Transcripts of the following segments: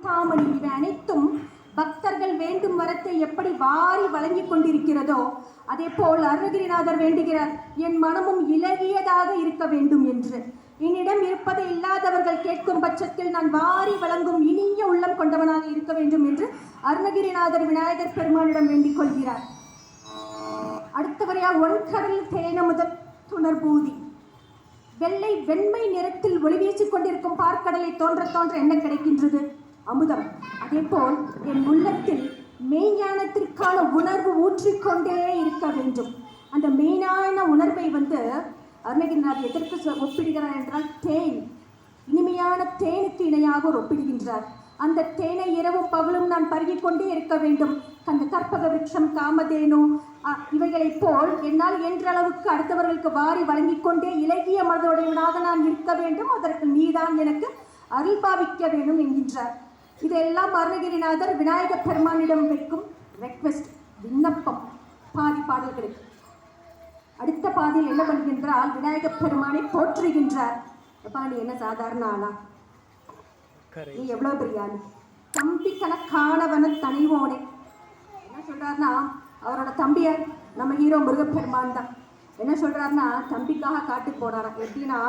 சிந்தாமணி இவை அனைத்தும் பக்தர்கள் வேண்டும் வரத்தை எப்படி வாரி வழங்கி கொண்டிருக்கிறதோ அதே போல் அருணகிரிநாதர் வேண்டுகிறார், என் மனமும் இலகியதாக இருக்க வேண்டும் என்று. என்னிடம் இருப்பதை இல்லாதவர்கள் கேட்கும் பட்சத்தில் நான் வாரி வழங்கும் இனிய உள்ளம் கொண்டவனாக இருக்க வேண்டும் என்று அருணகிரிநாதர் விநாயகர் பெருமானிடம் வேண்டிக் கொள்கிறார். அடுத்தவரையா ஒன்கடல் தேனமுதல் துணர்பூதி, வெள்ளை வெண்மை நிறத்தில் ஒளி வீசிக் கொண்டிருக்கும் பார்க்கடலை தோன்ற தோன்ற என்ன கிடைக்கின்றது? அமுதம். அதே போல் என் உள்ளத்தில் மெய்ஞானத்திற்கான உணர்வு ஊற்றிக்கொண்டே இருக்க வேண்டும். அந்த மெய்ஞான உணர்வை அருணகிரிநாதர் எதற்கு ஒப்பிடுகிறார் என்றால் தேன், இனிமையான தேனுக்கு இணையாக ஒப்பிடுகின்றார். அந்த தேனை இரவும் பகலும் நான் பருகிக் கொண்டே இருக்க வேண்டும். அந்த கற்பக விருட்சம், காமதேனு இவைகளைப் போல் என்னால் என்ற அளவுக்கு அடுத்தவர்களுக்கு வாரி வழங்கிக் கொண்டே இலகிய மனதோடையவனாக நான் இருக்க வேண்டும். அதற்கு நீதான் எனக்கு அருள் பாவிக்க வேண்டும் என்கின்றார். இதெல்லாம் அருணகிரிநாதர் விநாயகப் பெருமானிடம் வைக்கும் ரெக்வெஸ்ட், விண்ணப்பம். பாதி பாடல்களுக்கு அடுத்த பாதியில் என்ன பண்ணுகின்றால் விநாயகப் பெருமானை போற்றுகின்றார். அப்பா, நீ என்ன சாதாரண ஆளா? நீ எவ்வளவு பெரிய ஆளு? தம்பி கணக்கானவன தனிவோனே. என்ன சொல்றாருன்னா, அவரோட தம்பியார் நம்ம ஹீரோ முருகப்பெருமான் தான். என்ன சொல்றாருன்னா, தம்பிக்காக காட்டுக்கு போனாராம். எப்படின்னா,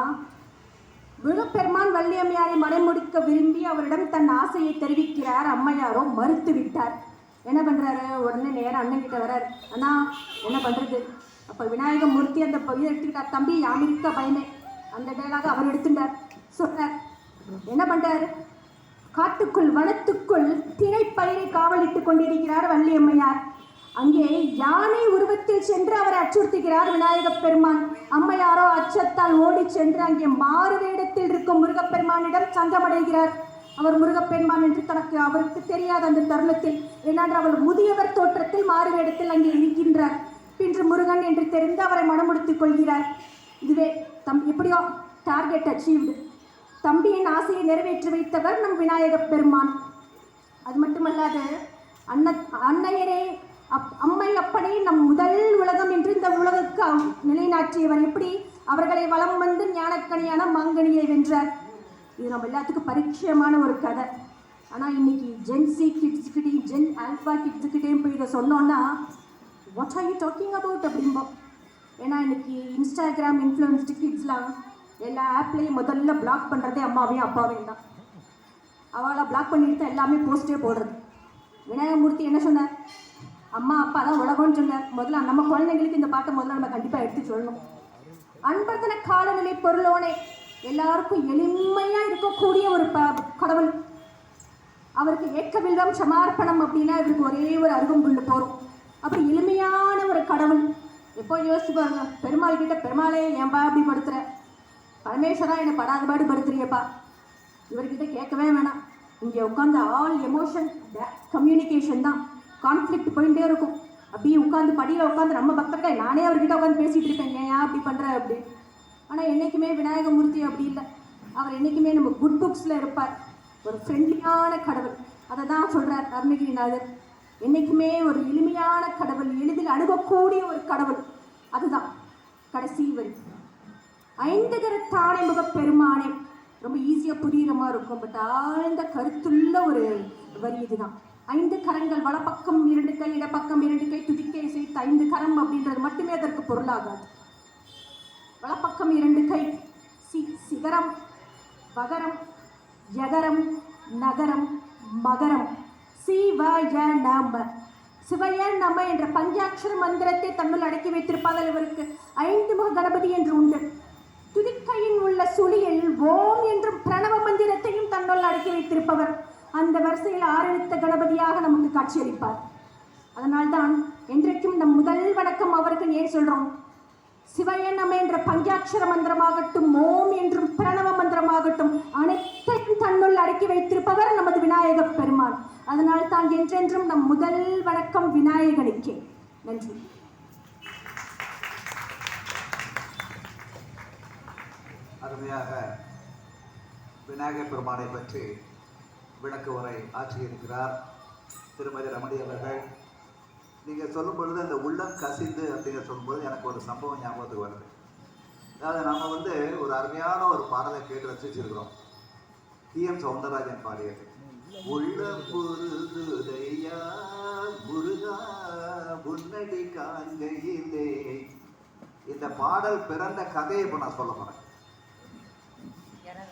முருகப்பெருமான் வள்ளியம்மையாரை மணமுடிக்க விரும்பி அவரிடம் தன் ஆசையை தெரிவிக்கிறார். அம்மையாரோ மறுத்து விட்டார். என்ன பண்றாரு? உடனே நேரம் அண்ணன் கிட்ட வர்றாரு. அண்ணா, என்ன பண்றது? அப்ப விநாயக மூர்த்தி அந்த இதை எடுத்துக்கிட்டார். தம்பி யாமிருக்க பயமே, அந்த டேலாக அவர் எடுத்துட்டார். சொல்றார், என்ன பண்றாரு? காட்டுக்குள் வனத்துக்குள் திணைப்பயிரை காவலிட்டு கொண்டிருக்கிறார் வள்ளியம்மையார். அங்கே யானை உருவத்தில் சென்று அவரை அச்சுறுத்துகிறார் விநாயகப் பெருமான். அம்மையாரோ அச்சத்தால் ஓடி சென்று அங்கே மாறு வேடத்தில் இருக்கும் முருகப்பெருமானிடம் சங்கமடைகிறார். அவர் முருகப்பெருமான் என்று அவருக்கு தெரியாத அந்த தருணத்தில், ஏனென்றால் அவர் முதியவர் தோற்றத்தில் மாறு வேடத்தில் அங்கே இருக்கின்றார். பின்று முருகன் என்று தெரிந்து அவரை மனமுடித்துக் கொள்கிறார். இதுவே எப்படியோ டார்கெட் அச்சீவ்டு. தம்பியின் ஆசையை நிறைவேற்றி வைத்தவர் நம் விநாயகப் பெருமான். அது மட்டுமல்லாது அன்னையரே அம்மை அப்பனை நம் முதல் உலகம் என்று இந்த உலகுக்கு நிலைநாட்டியவர். எப்படி அவர்களை வலம் வந்து ஞானக்கனியான மாங்கனியை வென்றார். இது நம்ம எல்லாத்துக்கும் பரிச்சயமான ஒரு கதை. ஆனால் இன்னைக்கு ஜென்சி கிட்ஸுக்கிட்டையும் ஜென் ஆல்ஃபா கிட்ஸுக்கிட்டையும் போய் இதை சொன்னோன்னா what are you talking about அப்படிம்போம். ஏன்னா இன்னைக்கு இன்ஸ்டாகிராம் இன்ஃப்ளூயன்ஸ்டு கிட்ஸ்லாம் எல்லா ஆப்லேயும் முதல்ல பிளாக் பண்ணுறதே அம்மாவையும் அப்பாவையும் தான். அவளை பிளாக் பண்ணிட்டு தான் எல்லாமே போஸ்ட்டே போடுறது. விநாயகமூர்த்தி என்ன சொன்னார்? அம்மா அப்பா தான் உலகம்னு சொன்னார். முதல்ல நம்ம குழந்தைங்களுக்கு இந்த பாட்டை முதல்ல நம்ம கண்டிப்பாக எடுத்து சொல்லணும். அன்பர்தன காலநிலை பொருளோனே, எல்லாருக்கும் எளிமையாக இருக்கக்கூடிய ஒரு கடவுள். அவருக்கு ஏக்க வில்வம் சமார்ப்பணம் அப்படின்னா இவருக்கு ஒரே ஒரு அருகம்புல்லு போகிறோம். அப்படி எளிமையான ஒரு கடவுள். எப்போ யோசிச்சு பாருங்க, பெருமாள் கிட்ட பெருமாளே ஏன்பா அப்படி படுத்துற, பரமேஸ்வரா என்னை படாத பாடு படுத்துறியப்பா. இவர்கிட்ட கேட்கவே வேணாம். இங்கே உட்காந்து ஆல் எமோஷன் கம்யூனிகேஷன் தான். கான்ஃப்ளிக்ட் போயிட்டே இருக்கும். அப்படியே உட்காந்து படியில் உட்காந்து நம்ம பக்தர்கள் நானே அவர்கிட்ட உட்காந்து பேசிகிட்டு இருப்பேன், ஏன் அப்படி பண்ணுற அப்படி. ஆனால் என்றைக்குமே விநாயகமூர்த்தி அப்படி இல்லை. அவர் என்றைக்குமே நம்ம குட் புக்ஸில் இருப்பார். ஒரு ஃப்ரெண்ட்லியான கடவுள். அதை தான் சொல்கிறார் அருணகிரிநாதர். என்றைக்குமே ஒரு எளிமையான கடவுள், எளிதில் அணுகக்கூடிய ஒரு கடவுள். அதுதான் கடைசி வரி. ஐந்து கரத்தானை முகப்பெருமானே. ரொம்ப ஈஸியாக புரிகிற மாதிரி இருக்கும், பட் ஆழ்ந்த கருத்துள்ள ஒரு வரி இதுதான். ஐந்து கரங்கள், வலப்பக்கம் 2 கை, இடப்பக்கம் 2 கை, துதிக்கை சேர்த்து 5 கரம் அப்படின்றது மட்டுமே அதற்கு பொருளாகாது. வலப்பக்கம் 2 கை, சிகரம், வகரம், யகரம், நகரம், மகரம், சிவய நம. சிவய நம என்ற பஞ்சாட்சர மந்திரத்தை தன்னுள் அடக்கி வைத்திருப்பார்கள். இவருக்கு 5 முக கணபதி என்று உண்டு. துதிக்கையின் உள்ள சுழியில் ஓம் என்றும் பிரணவ மந்திரத்தையும் தன்னுள் அடக்கி வைத்திருப்பவர். அந்த வரிசையில் 6 எழுத்த கணபதியாக நமக்கு காட்சியளிப்பார். அதனால்தான் என்றைக்கும் நம் முதல் வணக்கம் அவருக்கு ஏன் சொல்றோம்? சிவய நம என்ற பஞ்சாட்சர மந்திரமாகட்டும், ஓம் என்றும் பிரணவ மந்திரமாகட்டும், அனைத்தையும் தன்னுள் அடக்கி வைத்திருப்பவர் நமது விநாயகப் பெருமான். அதனால் தான் என்றென்றும் நம் முதல் வணக்கம் விநாயகனுக்கே. நன்றி. அருமையாக விநாயகப் பெருமானை பற்றி விளக்க உரை ஆற்றியிருக்கிறார் திருமதி ரமணி அவர்கள். நீங்கள் சொல்லும் பொழுது அந்த உள்ளம் கசிந்து அப்படிங்கிற சொல்லும்போது எனக்கு ஒரு சம்பவம் ஞாபகத்துக்கு வருது. அதாவது நம்ம ஒரு அருமையான ஒரு பாடலை கேட்டு ரசிச்சிருக்கிறோம். டி.எம். சௌந்தரராஜன் பாடியது. உள்ளம் பொருதுதையா முருகா முன்னடி காண்கையிலே. இந்த பாடல் பிறந்த கதையை இப்ப நான் சொல்ல போறேன்.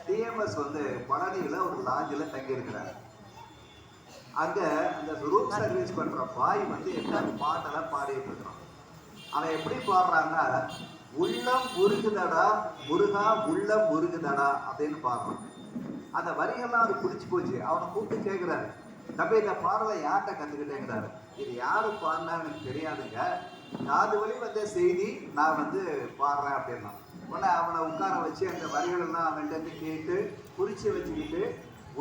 டிஎம்எஸ் வந்து பழனியில ஒரு லாட்ஜில் தங்கி இருக்கிறார். அங்க அந்த ரூம் சர்வீஸ் பண்ற பாய் வந்து என்ன பாட்டெல்லாம் பாடிட்டு இருக்கிறான். அவன் எப்படி பாடுறான்னா, உள்ளம் உருகுதடா முருகா உள்ளம் உருகுதடா அப்படின்னு பாடுறான். அந்த வரிகள்லாம் அவருக்கு பிடிச்சி போச்சு. அவனை கூப்பிட்டு கேட்கிறாரு, தம்பி இந்த பாடலை யார்கிட்ட கத்துக்கிட்டேங்கிறாரு. இது யாரு பாடினா எனக்கு தெரியாதுங்க, காது வழி வந்த செய்தி நான் வந்து பாடுறேன் அப்படின்னா. உடனே அவனை உட்கார வச்சு அந்த வரிகள் எல்லாம் அவன்கிட்ட கேட்டு குறிச்சு வச்சுக்கிட்டு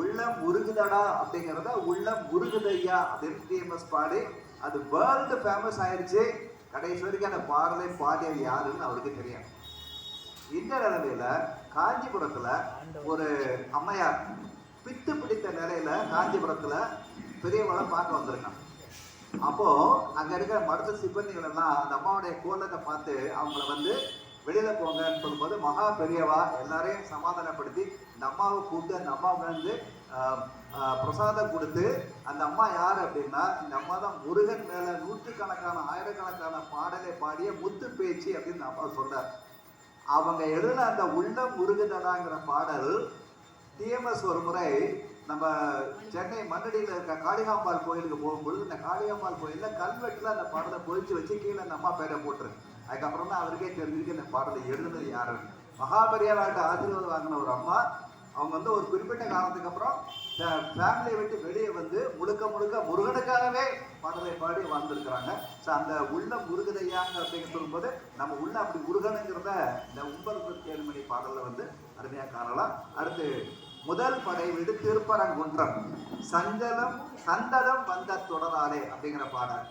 உள்ளம் உருகுதடா அப்படிங்கிறத உள்ளம் உருகுதையா அப்படின்னு டிஎம்எஸ் பாடி அது வேர்ல்டு ஃபேமஸ் ஆயிடுச்சு. கடைசி வரைக்கும் அந்த பாடலை பாடியது யாருன்னு அவருக்கு தெரியும். இந்த நிலைமையில காஞ்சிபுரத்துல ஒரு அம்மையார் பித்து பிடித்த நிலையில காஞ்சிபுரத்துல பெரியவளை பார்க்க வந்திருக்காங்க. அப்போ அங்க இருக்கிற மருத்துவ சிப்பந்திகள் எல்லாம் அந்த அம்மாவுடைய கோலத்தை பார்த்து அவங்கள வந்து வெளியில போங்கன்னு சொல்லும்போது மகா பெரியவா எல்லாரையும் சமாதானப்படுத்தி இந்த அம்மாவை கூப்பிட்டு அந்த அம்மாவுக்கு வந்து பிரசாதம் கொடுத்து, அந்த அம்மா யாரு அப்படின்னா இந்த அம்மா தான் முருகன் மேல நூற்றுக்கணக்கான ஆயிரக்கணக்கான பாடலை பாடிய முத்து பேச்சு அப்படின்னு அம்மா சொல்றார். அவங்க எழுதின அந்த உள்ளம் முருகதடாங்கிற பாடல் டிஎம்எஸ் ஒரு முறை நம்ம சென்னை மண்ணடியில் இருக்க காளிகாம்பாள் கோயிலுக்கு போகும்பொழுது இந்த காளிகாம்பாள் கோயில்ல கல்வெட்டுல அந்த பாடலை பொழிச்சு வச்சு கீழே அந்த அம்மா பேரை போட்டுருக்கு. அதுக்கப்புறம் தான் அவருக்கே தெரிஞ்சிருக்கு இந்த பாடலை எழுதுனது யாருன்னு. மகாபெரியவாட்ட ஆசீர்வாதம் வாங்கின ஒரு அம்மா அவங்க வந்து ஒரு குறிப்பிட்ட காலத்துக்கு அப்புறம் ஃபேமிலியை விட்டு வெளியே வந்து முழுக்க முழுக்க முருகனுக்காகவே பாடலை பாடி வாழ்ந்துருக்கிறாங்க. ஸோ அந்த உள்ள முருகதையாங்க அப்படின்னு சொல்லும்போது நம்ம உள்ள அப்படி முருகனுங்கிறத இந்த 9 மணி பாடலில் வந்து அருமையாக காணலாம். அடுத்து முதல் படை வீடு திருப்பரங்குன்றம் சஞ்சலம் சந்ததம் வந்த தொடராலே அப்படிங்கிற பாடல்.